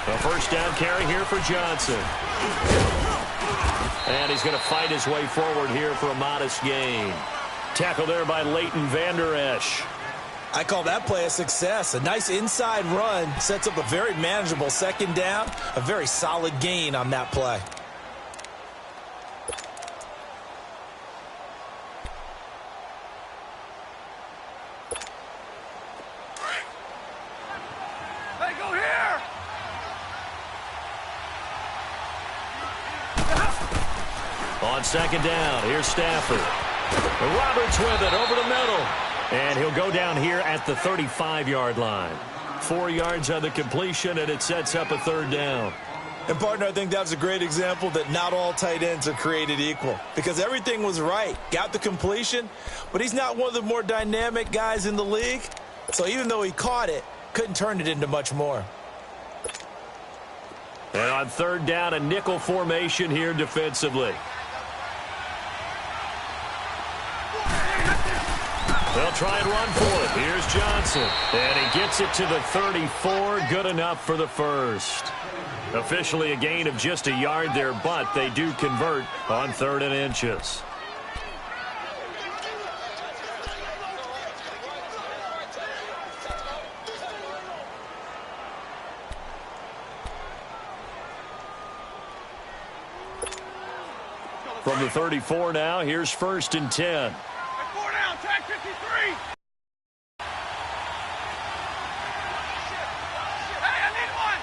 A first down carry here for Johnson. And he's going to fight his way forward here for a modest gain. Tackle there by Leighton Vander Esch. I call that play a success. A nice inside run sets up a very manageable second down. A very solid gain on that play. Hey, go here! On second down, here's Stafford. Roberts with it over the middle. And he'll go down here at the 35-yard line. 4 yards on the completion, and it sets up a third down. And, partner, I think that's a great example that not all tight ends are created equal. Because everything was right. Got the completion, but he's not one of the more dynamic guys in the league. So even though he caught it, couldn't turn it into much more. And on third down, a nickel formation here defensively. They'll try and run for it. Here's Johnson. And he gets it to the 34. Good enough for the first. Officially a gain of just a yard there, but they do convert on 3rd and inches. From the 34 now, here's 1st and 10. Tag 53. Hey, I need one.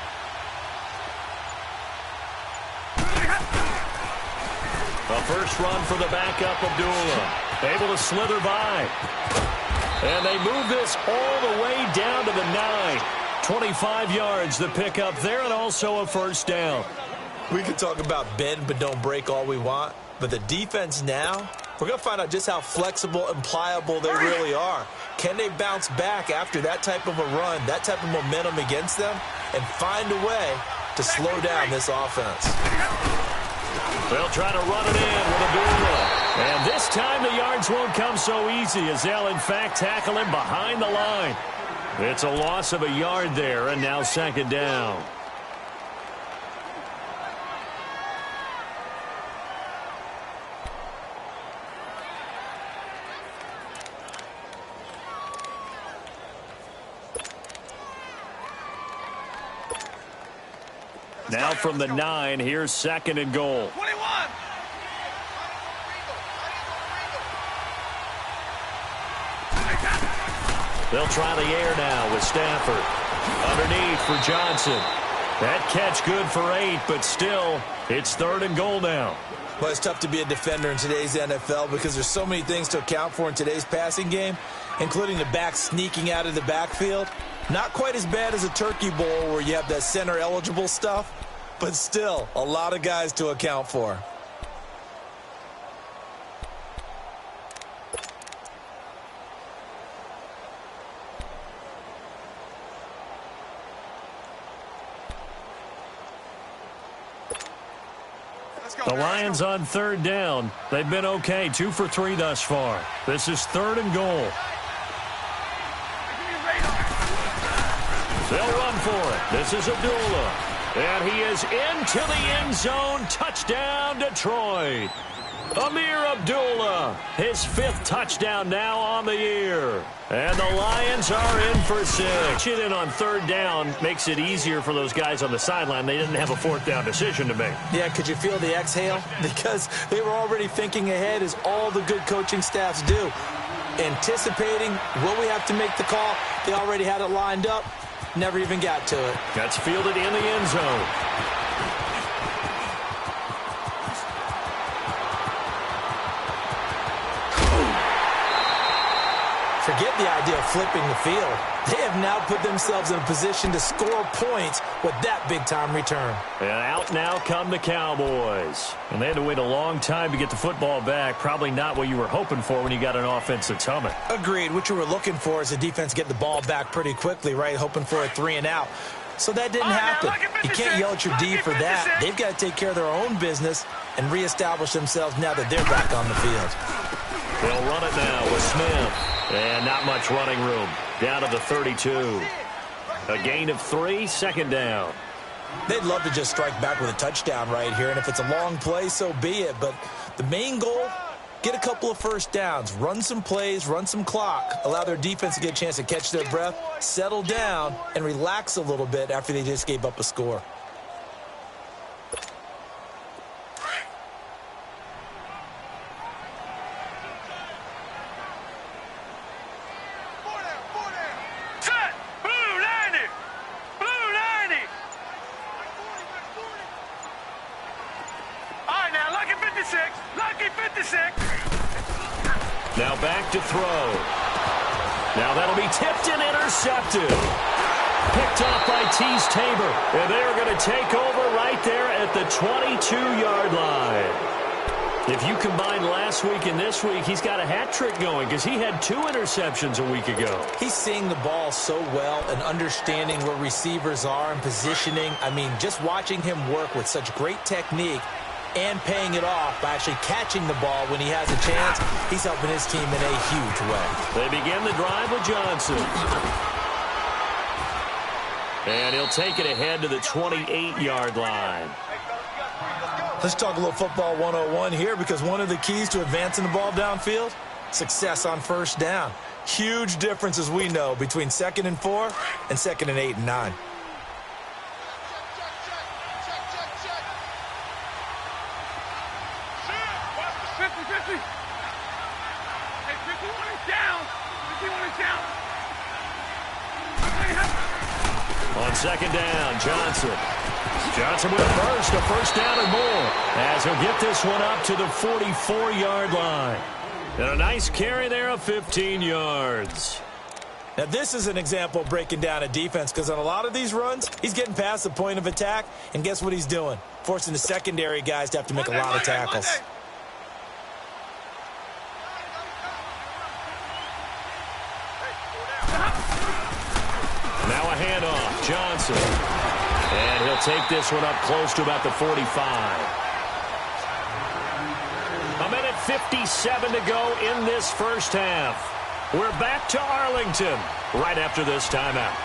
A first run for the backup, Abdullah. Able to slither by. And they move this all the way down to the 9. 25 yards the pickup there, and also a first down. We can talk about bend but don't break all we want, but the defense now, we're going to find out just how flexible and pliable they really are. Can they bounce back after that type of a run, that type of momentum against them, and find a way to slow down this offense? They'll try to run it in with Abdullah. And this time the yards won't come so easy as they'll, in fact, tackle him behind the line. It's a loss of a yard there, and now second down. Now from the 9, here's 2nd and goal. 21. They'll try the air now with Stafford. Underneath for Johnson. That catch good for 8, but still, it's 3rd and goal now. Well, it's tough to be a defender in today's NFL because there's so many things to account for in today's passing game, including the back sneaking out of the backfield. Not quite as bad as a turkey bowl where you have that center-eligible stuff, but still a lot of guys to account for. The Lions on 3rd down. They've been okay, 2 for 3 thus far. This is 3rd and goal. They'll run for it. This is Abdullah. And he is into the end zone. Touchdown, Detroit. Amir Abdullah, his 5th touchdown now on the year. And the Lions are in for 6. It in on 3rd down makes it easier for those guys on the sideline. They didn't have a 4th down decision to make. Yeah, could you feel the exhale? Because they were already thinking ahead, as all the good coaching staffs do. Anticipating, will we have to make the call? They already had it lined up. Never even got to it. That's fielded in the end zone. Forget the idea of flipping the field. They have now put themselves in a position to score points with that big-time return. And out now come the Cowboys. And they had to wait a long time to get the football back. Probably not what you were hoping for when you got an offense that's humming. Agreed. What you were looking for is the defense get the ball back pretty quickly, right? Hoping for a 3-and-out. So that didn't happen. You can't yell at your D for that. They've got to take care of their own business and reestablish themselves now that they're back on the field. They'll run it now with Smith. And not much running room. Down to the 32. A gain of 3, second down. They'd love to just strike back with a touchdown right here, and if it's a long play, so be it. But the main goal, get a couple of first downs, run some plays, run some clock, allow their defense to get a chance to catch their breath, settle down, and relax a little bit after they just gave up a score. Now back to throw. Now that'll be tipped and intercepted. Picked off by Teez Tabor. And they're going to take over right there at the 22-yard line. If you combine last week and this week, he's got a hat trick going because he had 2 interceptions a week ago. He's seeing the ball so well and understanding where receivers are and positioning. I mean, just watching him work with such great technique and paying it off by actually catching the ball when he has a chance, he's helping his team in a huge way. They begin the drive with Johnson. And he'll take it ahead to the 28-yard line. Let's talk a little football 101 here, because one of the keys to advancing the ball downfield, success on first down. Huge difference, as we know, between 2nd and 4 and 2nd and 8 and 9. On 2nd down, Johnson. Johnson with a first down or more, as he'll get this one up to the 44-yard line. And a nice carry there of 15 yards. Now, this is an example of breaking down a defense, because on a lot of these runs, he's getting past the point of attack, and guess what he's doing? Forcing the secondary guys to have to make a lot of tackles. Now a handoff, Johnson. And he'll take this one up close to about the 45. A minute 57 to go in this first half. We're back to Arlington right after this timeout.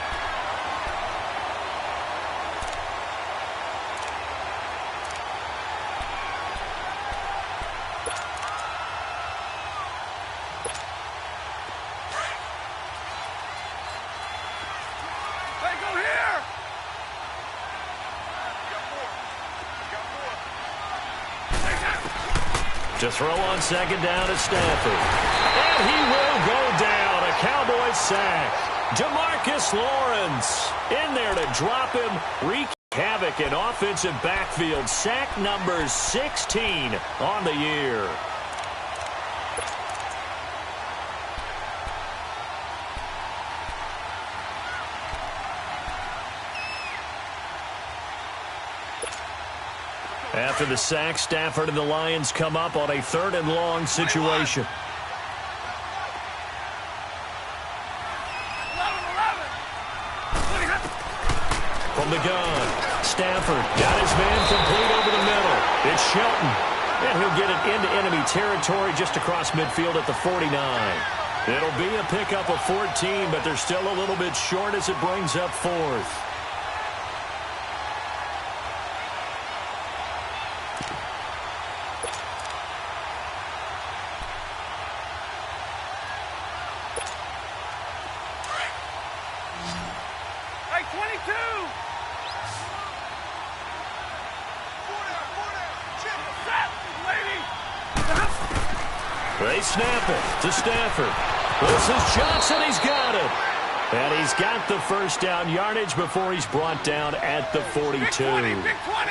To throw on 2nd down to Stafford. And he will go down. A Cowboys sack. DeMarcus Lawrence in there to drop him. Wreak havoc in offensive backfield. Sack number 16 on the year. After the sack, Stafford and the Lions come up on a 3rd and long situation. From the gun, Stafford got his man complete over the middle. It's Shelton, and he'll get it into enemy territory just across midfield at the 49. It'll be a pickup of 14, but they're still a little bit short as it brings up 4th. They snap it to Stafford. This is Johnson. He's got it. And he's got the first down yardage before he's brought down at the 42.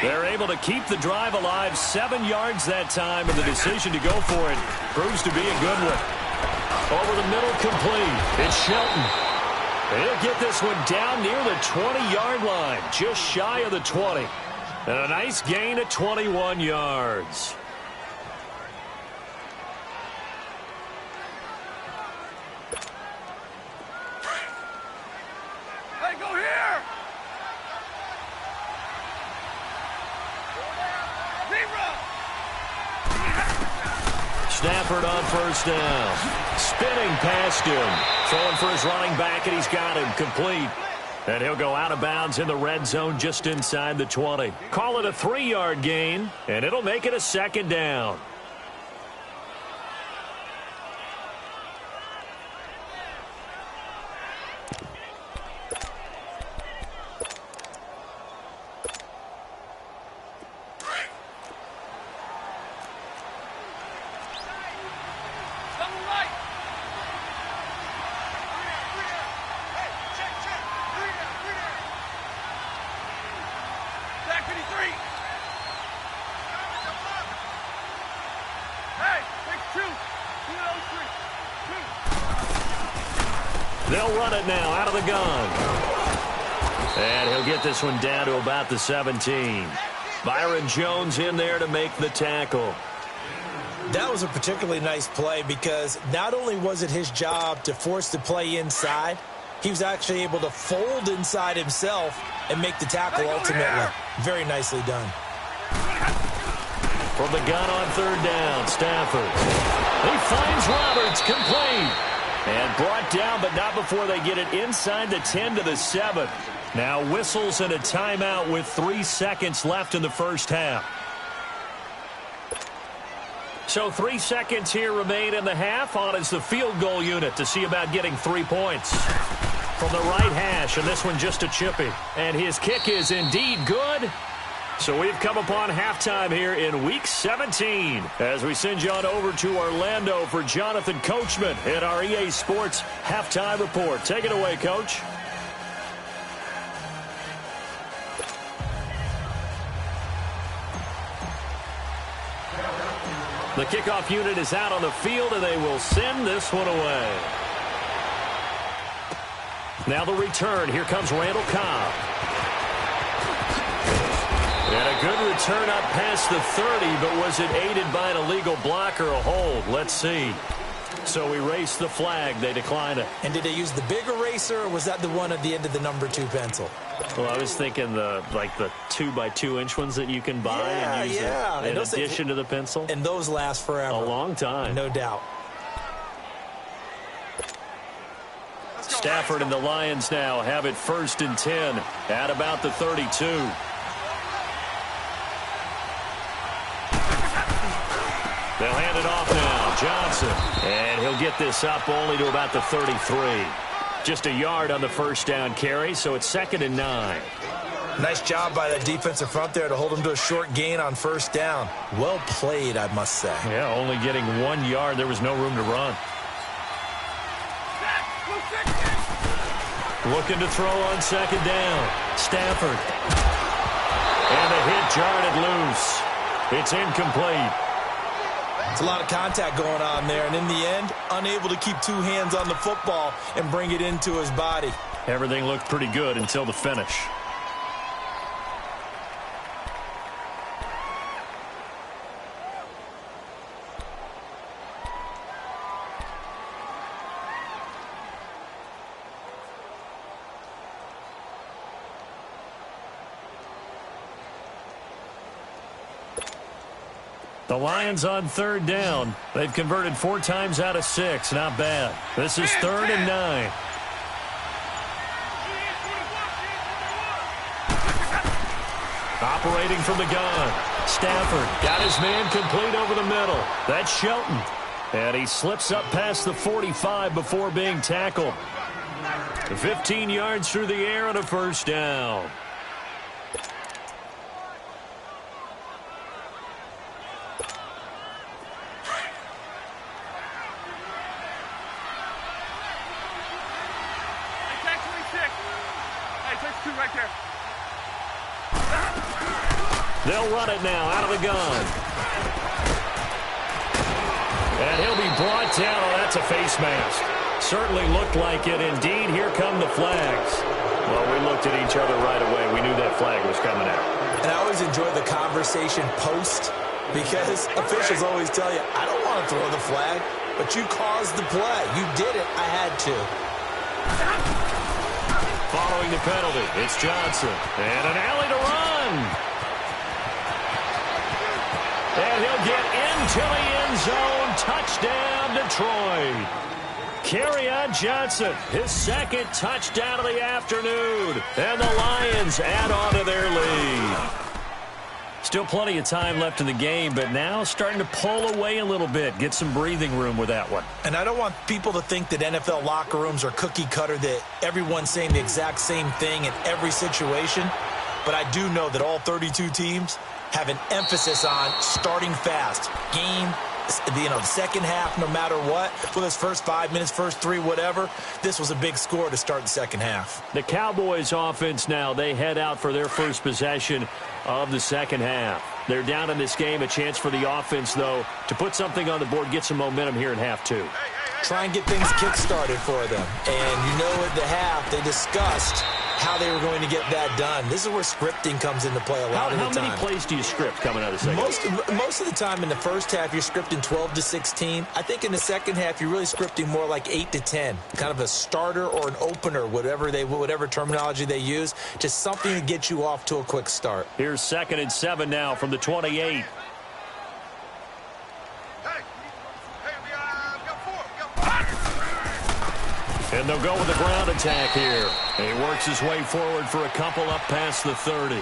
They're able to keep the drive alive, 7 yards that time, and the decision to go for it proves to be a good one. Over the middle, complete. It's Shelton. He'll get this one down near the 20-yard line, just shy of the 20. And a nice gain of 21 yards. Stafford on first down. Spinning past him. Throwing for his running back, and he's got him complete. And he'll go out of bounds in the red zone just inside the 20. Call it a 3-yard gain, and it'll make it a second down. They'll run it now out of the gun. And he'll get this one down to about the 17. Byron Jones in there to make the tackle. That was a particularly nice play because not only was it his job to force the play inside, he was actually able to fold inside himself and make the tackle ultimately. Very nicely done. From the gun on third down, Stafford. He finds Roberts, complete. And brought down, but not before they get it inside the 10 to the 7. Now whistles and a timeout with 3 seconds left in the first half. So 3 seconds here remain in the half. On is the field goal unit to see about getting 3 points. From the right hash, and this one just a chippy. And his kick is indeed good. So we've come upon halftime here in Week 17 as we send you on over to Orlando for Jonathan Coachman in our EA Sports Halftime Report. Take it away, Coach. The kickoff unit is out on the field, and they will send this one away. Now the return. Here comes Randall Cobb. And a good return up past the 30, but was it aided by an illegal block or a hold? Let's see. So we erase the flag. They decline it. And did they use the big eraser, or was that the one at the end of the number 2 pencil? Well, I was thinking the 2x2-inch ones that you can buy and use in addition to the pencil. And those last forever. A long time. No doubt. Stafford and the Lions now have it 1st and 10 at about the 32. They'll hand it off now. Johnson. And he'll get this up only to about the 33. Just a yard on the first down carry, so it's 2nd and 9. Nice job by the defensive front there to hold him to a short gain on first down. Well played, I must say. Yeah, only getting 1 yard. There was no room to run. Looking to throw on 2nd down. Stafford. And the hit jarred it loose. It's incomplete. It's a lot of contact going on there, and in the end, unable to keep 2 hands on the football and bring it into his body. Everything looked pretty good until the finish. The Lions on 3rd down. They've converted 4 times out of 6. Not bad. This is 3rd and 9. Operating from the gun. Stafford got his man complete over the middle. That's Shelton. And he slips up past the 45 before being tackled. 15 yards through the air on a first down. They'll run it now out of the gun. And he'll be brought down. Oh, that's a face mask. Certainly looked like it. Indeed, here come the flags. Well, we looked at each other right away. We knew that flag was coming out. And I always enjoy the conversation post because officials always tell you, I don't want to throw the flag, but you caused the play. You did it. I had to. Following the penalty, it's Johnson. And an alley to run. And he'll get into the end zone. Touchdown, Detroit. Kerryon Johnson, his second touchdown of the afternoon. And the Lions add on to their lead. Still plenty of time left in the game, but now starting to pull away a little bit. Get some breathing room with that one. And I don't want people to think that NFL locker rooms are cookie cutter, that everyone's saying the exact same thing in every situation. But I do know that all 32 teams have an emphasis on starting fast. Game, the second half, no matter what, whether it's first 5 minutes, first 3, whatever, this was a big score to start the second half. The Cowboys offense now, they head out for their first possession of the second half. They're down in this game, a chance for the offense, though, to put something on the board, get some momentum here in half 2. Try and get things kick-started for them. And you know, at the half, they discussed how they were going to get that done. This is where scripting comes into play a lot of the time. How many plays do you script coming out of the second half? Most of the time in the first half, you're scripting 12 to 16. I think in the second half, you're really scripting more like 8 to 10. Kind of a starter or an opener, whatever terminology they use. Just something to get you off to a quick start. Here's 2nd and 7 now from the 28. And they'll go with the ground attack here. And he works his way forward for a couple up past the 30.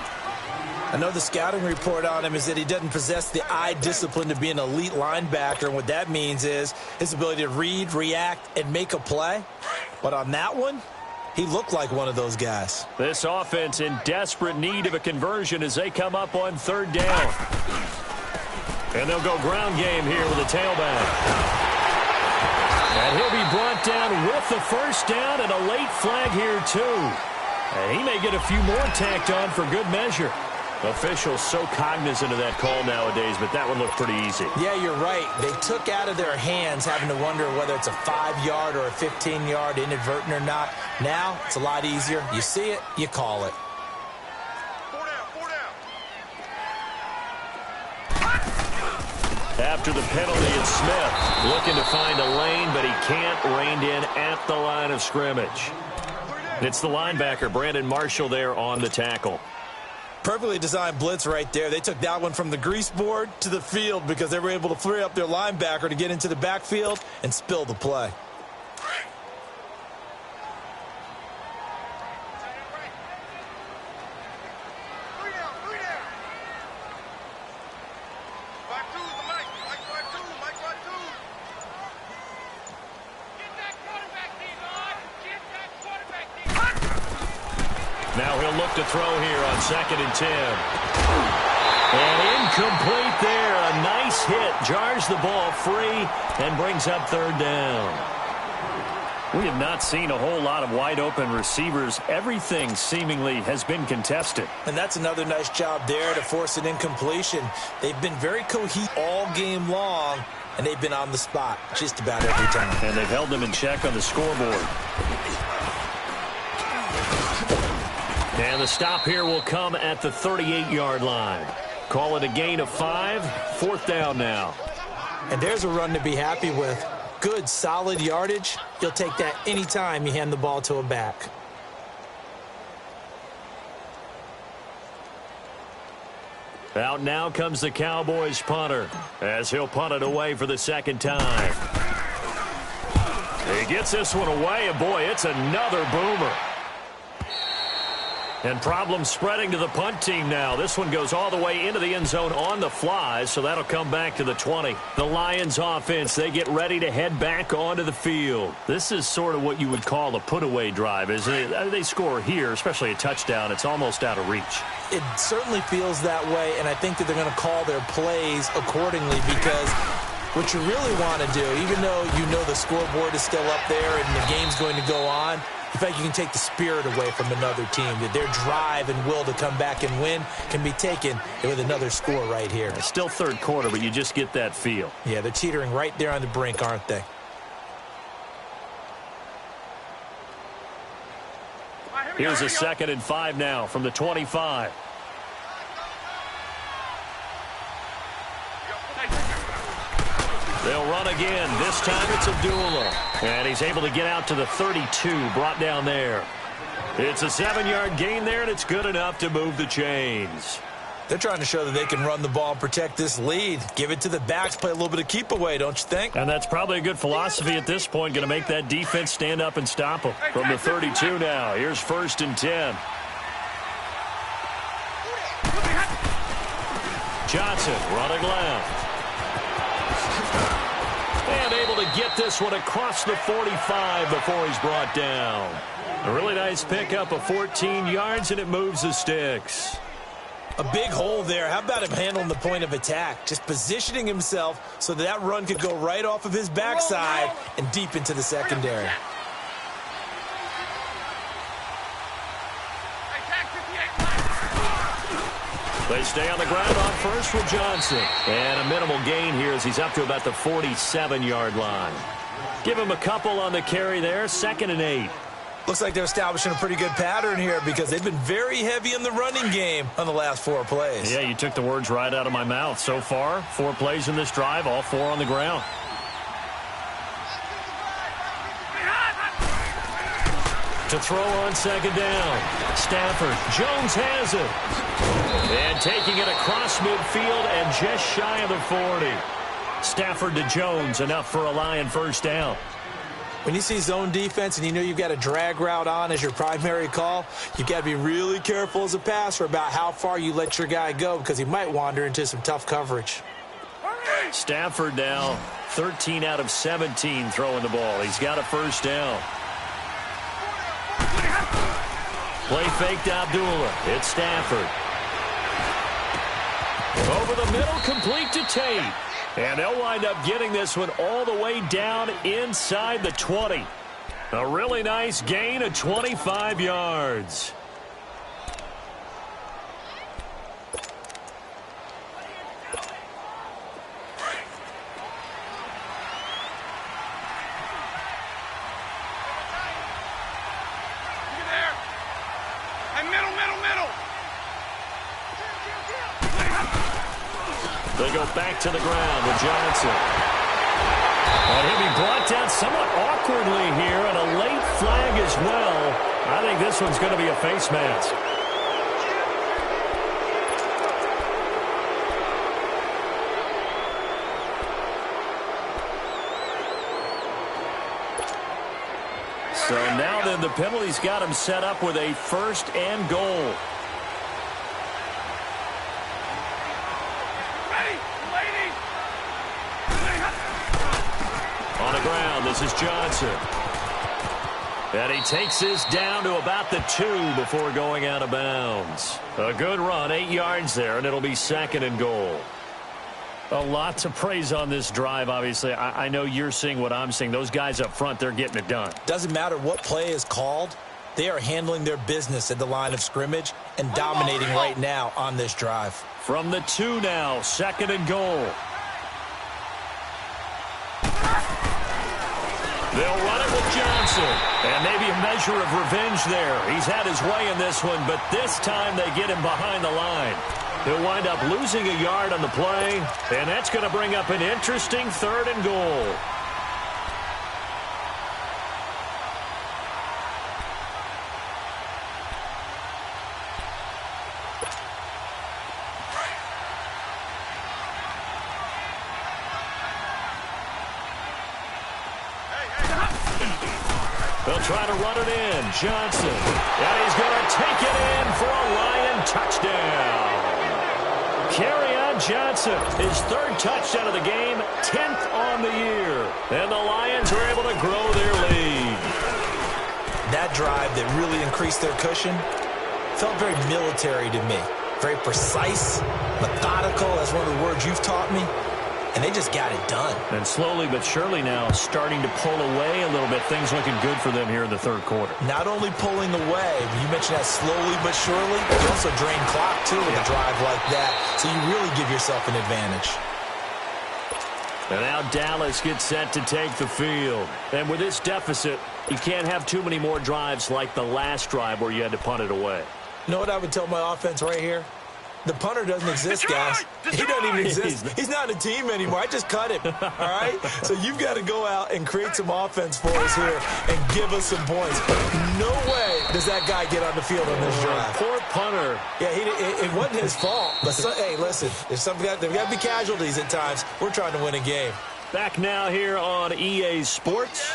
I know the scouting report on him is that he doesn't possess the eye discipline to be an elite linebacker. And what that means is his ability to read, react, and make a play. But on that one, he looked like one of those guys. This offense in desperate need of a conversion as they come up on 3rd down. And they'll go ground game here with a tailback. And he'll be brought down with the first down and a late flag here, too. And he may get a few more tacked on for good measure. Officials so cognizant of that call nowadays, but that one looked pretty easy. Yeah, you're right. They took out of their hands having to wonder whether it's a 5-yard or a 15-yard inadvertent or not. Now, it's a lot easier. You see it, you call it. After the penalty, it's Smith looking to find a lane, but he can't, reined in at the line of scrimmage. It's the linebacker, Brandon Marshall, there on the tackle. Perfectly designed blitz right there. They took that one from the grease board to the field because they were able to free up their linebacker to get into the backfield and spill the play. Now he'll look to throw here on 2nd and 10. And incomplete there. A nice hit. Jars the ball free and brings up 3rd down. We have not seen a whole lot of wide-open receivers. Everything seemingly has been contested. And that's another nice job there to force an incompletion. They've been very cohesive all game long, and they've been on the spot just about every time. And they've held them in check on the scoreboard. And the stop here will come at the 38-yard line. Call it a gain of 5. 4th down now. And there's a run to be happy with. Good, solid yardage. You'll take that anytime you hand the ball to a back. Out now comes the Cowboys punter as he'll punt it away for the 2nd time. He gets this one away, and boy, it's another boomer. And problems spreading to the punt team now. This one goes all the way into the end zone on the fly, so that'll come back to the 20. The Lions offense, they get ready to head back onto the field. This is sort of what you would call a put-away drive, isn't it? They score here, especially a touchdown. It's almost out of reach. It certainly feels that way, and I think that they're going to call their plays accordingly because what you really want to do, even though you know the scoreboard is still up there and the game's going to go on, in fact, you can take the spirit away from another team. That their drive and will to come back and win can be taken with another score right here. It's still 3rd quarter, but you just get that feel. Yeah, they're teetering right there on the brink, aren't they? Here's a 2nd and 5 now from the 25. They'll run again. This time it's Abdullah. And he's able to get out to the 32, brought down there. It's a 7-yard gain there, and it's good enough to move the chains. They're trying to show that they can run the ball and protect this lead. Give it to the backs, play a little bit of keep away, don't you think? And that's probably a good philosophy at this point, going to make that defense stand up and stop them. From the 32 now, here's 1st and 10. Johnson running left. And able to get this one across the 45 before he's brought down. A really nice pickup of 14 yards, and it moves the sticks. A big hole there. How about him handling the point of attack? Just positioning himself so that run could go right off of his backside and deep into the secondary. They stay on the ground on first with Johnson. And a minimal gain here as he's up to about the 47-yard line. Give him a couple on the carry there. 2nd and 8. Looks like they're establishing a pretty good pattern here because they've been very heavy in the running game on the last 4 plays. Yeah, you took the words right out of my mouth. So far, 4 plays in this drive, all 4 on the ground. To throw on 2nd down. Stafford. Jones has it. And taking it across midfield and just shy of the 40. Stafford to Jones, enough for a Lion 1st down. When you see zone defense and you know you've got a drag route on as your primary call, you've got to be really careful as a passer about how far you let your guy go because he might wander into some tough coverage. Stafford now 13 out of 17 throwing the ball. He's got a 1st down. Play fake to Abdullah. It's Stafford. Over the middle, complete to Tate. And they'll wind up getting this one all the way down inside the 20. A really nice gain of 25 yards. They go back to the ground with Johnson. And he'll be brought down somewhat awkwardly here, and a late flag as well. I think this one's going to be a face mask. So now then the penalty's got him set up with a 1st and goal. This is Johnson. And he takes this down to about the 2 before going out of bounds. A good run, 8 yards there, and it'll be 2nd and goal. A lot to praise on this drive, obviously. I know you're seeing what I'm seeing. Those guys up front, they're getting it done. Doesn't matter what play is called. They are handling their business at the line of scrimmage and dominating right now on this drive. From the 2 now, 2nd and goal. They'll run it with Johnson. And maybe a measure of revenge there. He's had his way in this one, but this time they get him behind the line. He'll wind up losing a yard on the play, and that's going to bring up an interesting 3rd and goal. They'll try to run it in. Johnson. And he's going to take it in for a Lion touchdown. Kerryon Johnson, his 3rd touchdown of the game, 10th on the year. And the Lions are able to grow their lead. That drive that really increased their cushion felt very military to me. Very precise, methodical. That's one of the words you've taught me. And they just got it done. And slowly but surely now starting to pull away a little bit. Things looking good for them here in the 3rd quarter. Not only pulling away, but you mentioned that slowly but surely. You also drain clock, too, with a drive like that. So you really give yourself an advantage. And now Dallas gets set to take the field. And with this deficit, you can't have too many more drives like the last drive where you had to punt it away. You know what I would tell my offense right here? The punter doesn't exist, guys. He doesn't even exist. He's not a team anymore. I just cut him, all right? So you've got to go out and create some offense for us here and give us some points. No way does that guy get on the field on this drive? Poor punter. Yeah, it wasn't his fault. But hey, listen, there's got to be casualties at times. We're trying to win a game. Back now here on EA Sports.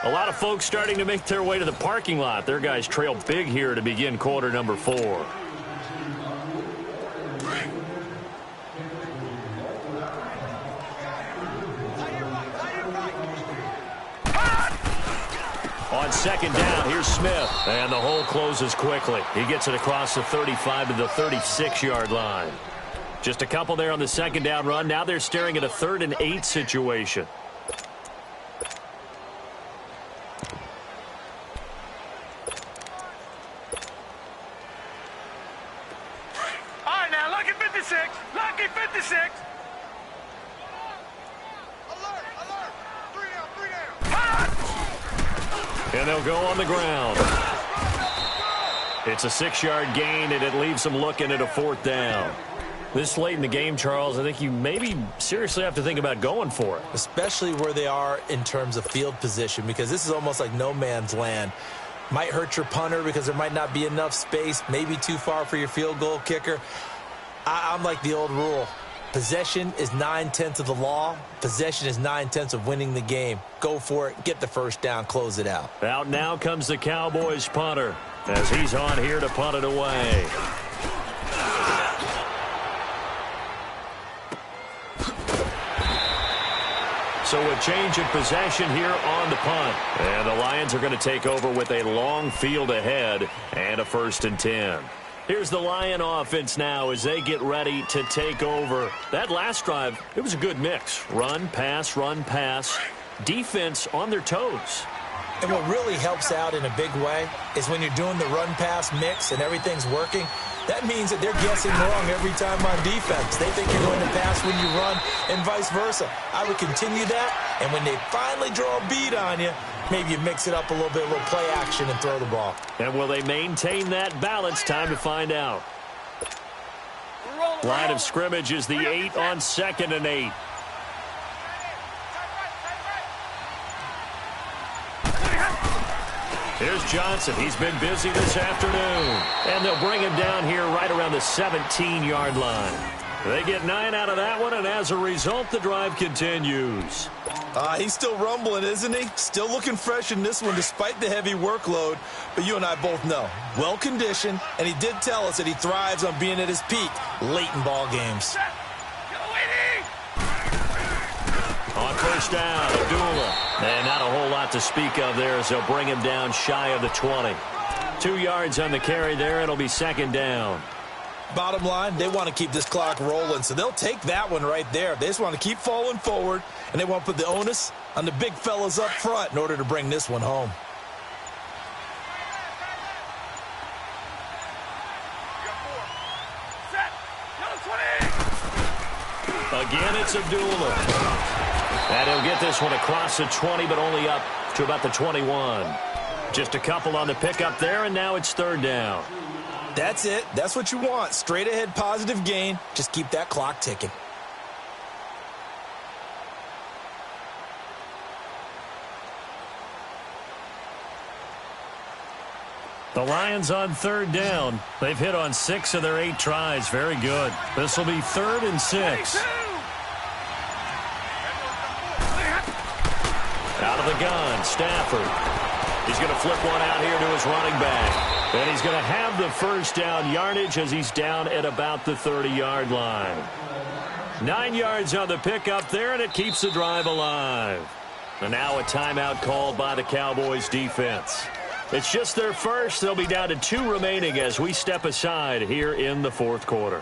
A lot of folks starting to make their way to the parking lot. Their guys trail big here to begin quarter number 4. On second down, here's Smith. And the hole closes quickly. He gets it across the 35 to the 36-yard line. Just a couple there on the second down run. Now they're staring at a 3rd and 8 situation. All right, now, lucky 56. Lucky 56. Alert, alert. 3 down, 3 down. And they'll go on the ground. It's a 6-yard gain, and it leaves them looking at a 4th down. This late in the game, Charles, I think you maybe seriously have to think about going for it. Especially where they are in terms of field position, because this is almost like no man's land. Might hurt your punter because there might not be enough space, maybe too far for your field goal kicker. I'm like the old rule. Possession is 9/10 of the law. Possession is 9/10 of winning the game. Go for it. Get the first down. Close it out. Out now comes the Cowboys punter as he's on here to punt it away. So a change of possession here on the punt. And the Lions are going to take over with a long field ahead and a 1st and 10. Here's the Lion offense now as they get ready to take over. That last drive, it was a good mix. Run, pass, defense on their toes. And what really helps out in a big way is when you're doing the run-pass mix and everything's working, that means that they're guessing wrong every time on defense. They think you're going to pass when you run and vice versa. I would continue that, and when they finally draw a bead on you, maybe you mix it up a little bit, a little play action, and throw the ball. And will they maintain that balance? Time to find out. Line of scrimmage is the 8 on 2nd and 8. Here's Johnson. He's been busy this afternoon. And they'll bring him down here right around the 17-yard line. They get 9 out of that one, and as a result, the drive continues. He's still rumbling, isn't he? Still looking fresh in this one despite the heavy workload. But you and I both know, well-conditioned, and he did tell us that he thrives on being at his peak late in ball games. On first down, Abdullah. And not a whole lot to speak of there as they'll bring him down shy of the 20. 2 yards on the carry there. It'll be 2nd down. Bottom line, they want to keep this clock rolling, so they'll take that one right there. They just want to keep falling forward, and they want to put the onus on the big fellas up front in order to bring this one home. Again, it's Abdullah. And he'll get this one across the 20, but only up to about the 21. Just a couple on the pickup there, and now it's 3rd down. That's it. That's what you want. Straight ahead, positive gain. Just keep that clock ticking. The Lions on 3rd down. They've hit on 6 of their 8 tries. Very good. This will be 3rd and 6. Out of the gun, Stafford. He's going to flip one out here to his running back. And he's going to have the first down yardage as he's down at about the 30-yard line. 9 yards on the pickup there, and it keeps the drive alive. And now a timeout called by the Cowboys defense. It's just their first. They'll be down to 2 remaining as we step aside here in the 4th quarter.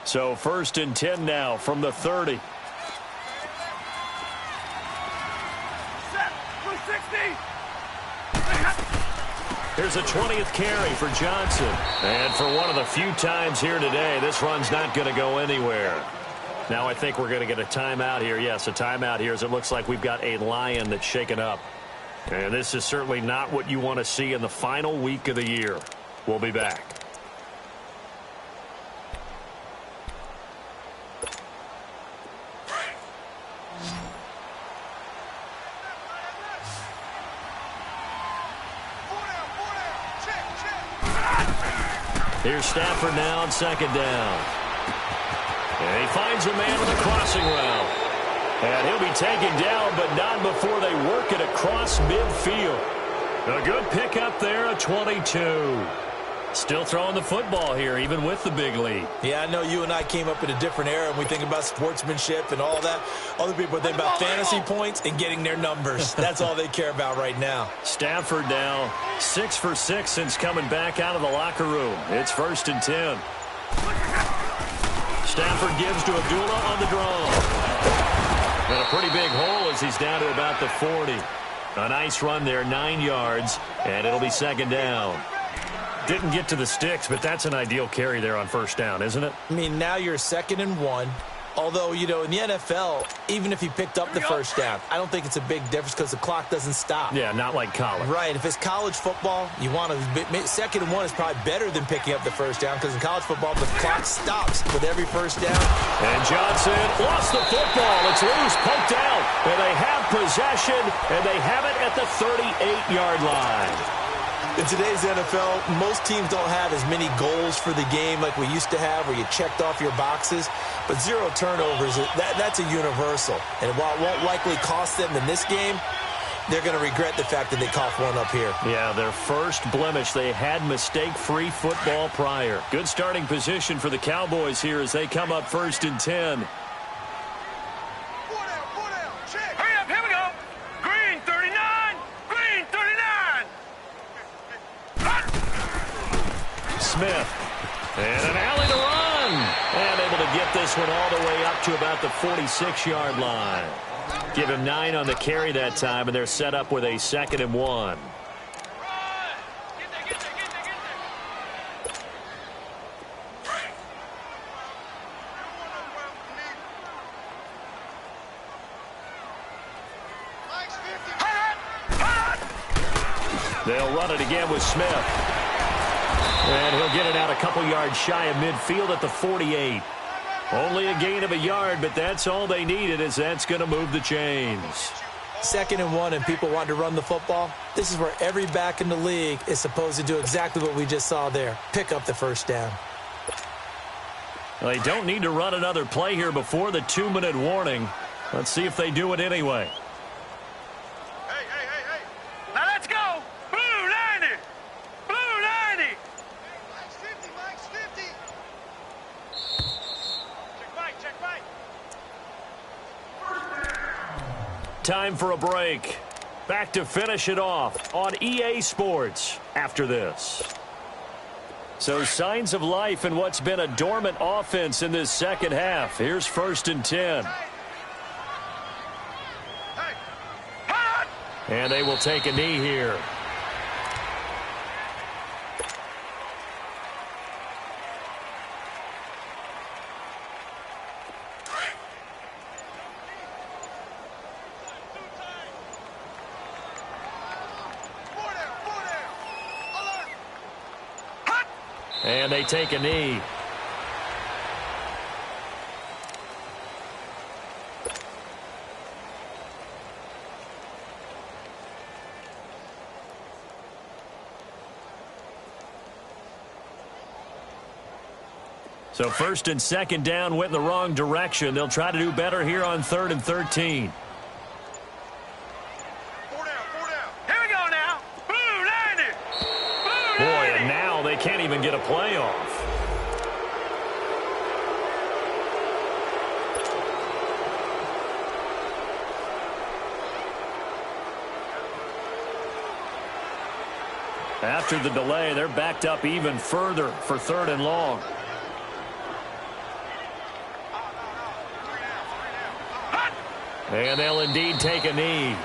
So 1st and 10 now from the 30. Here's a 20th carry for Johnson. And for one of the few times here today, this run's not going to go anywhere. Now I think we're going to get a timeout here. Yes, a timeout here as it looks like we've got a Lion that's shaken up. And this is certainly not what you want to see in the final week of the year. We'll be back. Here's Stafford now on second down. And he finds a man on the crossing route. And he'll be taken down, but not before they work it across midfield. A good pickup there, a 22. Still throwing the football here, even with the big lead. Yeah, I know you and I came up in a different era, and we think about sportsmanship and all that. Other people think about fantasy points and getting their numbers. That's all they care about right now. Stafford now 6 for 6 since coming back out of the locker room. It's 1st and 10. Stafford gives to Abdullah on the draw. And a pretty big hole as he's down to about the 40. A nice run there, 9 yards, and it'll be 2nd down. Didn't get to the sticks, but that's an ideal carry there on 1st down, isn't it? I mean, now you're 2nd and 1. Although, you know, in the NFL, even if he picked up the 1st down, I don't think it's a big difference because the clock doesn't stop. Yeah, not like college. Right. If it's college football, you want to 2nd and 1 is probably better than picking up the 1st down because in college football, the clock stops with every 1st down. And Johnson lost the football. It's loose, poked out. And they have possession, and they have it at the 38-yard line. In today's NFL, most teams don't have as many goals for the game like we used to have where you checked off your boxes. But 0 turnovers, that's a universal. And while it won't likely cost them in this game, they're going to regret the fact that they coughed one up here. Yeah, their first blemish. They had mistake-free football prior. Good starting position for the Cowboys here as they come up 1st and 10. Hurry up, here we go. Green 39, green 39. Smith. And an alley to run. And able to get this one all the way up to about the 46-yard line. Give him 9 on the carry that time, and they're set up with a 2nd and 1. They'll run it again with Smith. And he'll get it out a couple yards shy of midfield at the 48. Only a gain of a yard, but that's all they needed as that's going to move the chains. 2nd and 1 and people want to run the football. This is where every back in the league is supposed to do exactly what we just saw there. Pick up the 1st down. Well, they don't need to run another play here before the 2-minute warning. Let's see if they do it anyway. Hey. Now let's go. Blue 90. Blue 90. Mike's 50, Mike's 50. Check right. Time for a break. Back to finish it off on EA Sports after this. So signs of life in what's been a dormant offense in this second half. Here's 1st and 10. And they will take a knee here. And they take a knee. So 1st and 2nd down went in the wrong direction. They'll try to do better here on 3rd and 13. Boy, and now they can't even get a play off. After the delay, they're backed up even further for 3rd and long. And they'll indeed take a knee.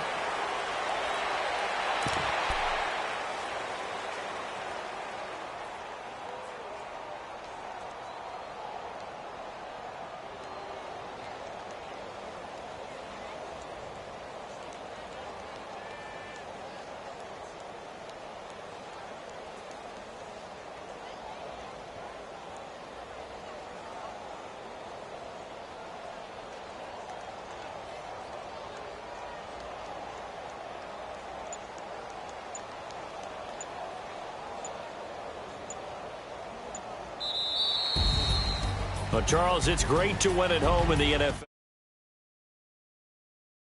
Well, Charles, it's great to win at home in the NFL.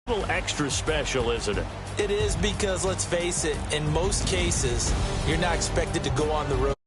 A little extra special, isn't it? It is because, let's face it, in most cases, you're not expected to go on the road.